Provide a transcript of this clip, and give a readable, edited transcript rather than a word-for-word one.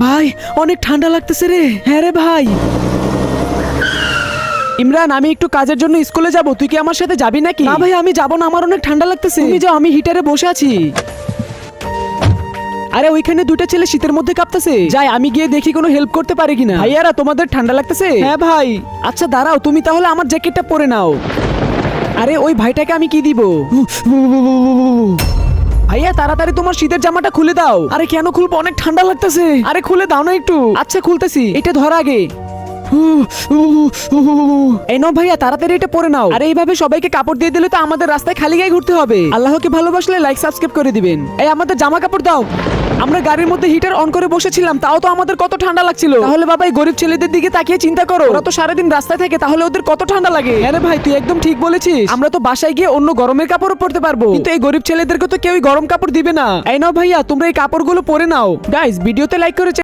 ভাই অনেক ঠান্ডা লাগতেছে রে। হ্যাঁ রে ভাই। ইমরান, আমি একটু কাজের জন্য স্কুলে যাব, তুই কি আমার সাথে যাবি নাকি? না ভাই, আমি যাব না, আমার অনেক ঠান্ডা লাগতেছে। তুমি যাও, আমি হিটারে বসে আছি। আরে ওইখানে দুইটা ছেলে শীতের মধ্যে কাঁপতেছে, যাই আমি গিয়ে দেখি কোনো হেল্প করতে পারে কিনা। ভাইয়ারা, তোমাদের ঠান্ডা লাগতেছে? হ্যাঁ ভাই। আচ্ছা দাঁড়াও, তুমি তাহলে আমার জ্যাকেটটা পরে নাও। আরে ওই ভাইটাকে আমি কি দিব? ভাইয়া তাড়াতাড়ি তোমার শীতের জামাটা খুলে দাও। আরে কেন খুলবো, অনেক ঠান্ডা লাগতেছে। আরে খুলে দাও না একটু। আচ্ছা খুলতেছি, এটা ধর আগে। এই নাও ভাইয়া, তাড়াতাড়ি এটা পরে নাও। আরে এইভাবে সবাইকে কাপড় দিয়ে দিলে তো আমাদের রাস্তায় খালি গায়ে ঘুরতে হবে। আল্লাহকে ভালোবাসলে লাইক সাবস্ক্রাইব করে দিবেন। এই আমাদের জামা কাপড় দাও। আমরা গাড়ির মধ্যে হিটার অন করে বসেছিলাম, তাও তো আমাদের কত ঠান্ডা লাগছিল। তাহলে বাবা এই গরিব ছেলেদের দিকে তাকিয়ে চিন্তা করো, ওরা তো সারাদিন রাস্তায় থাকে, তাহলে ওদের কত ঠান্ডা লাগে। আরে ভাই তুই একদম ঠিক বলেছিস, আমরা তো বাসায় গিয়ে অন্য গরমের কাপড়ও পরতে পারবো, কিন্তু এই গরিব ছেলেদেরকে তো কেউই গরম কাপড় দিবে না। এই নাও ভাইয়া, তোমরা এই কাপড়গুলো পরে নাও। গাইস, ভিডিওতে লাইক করে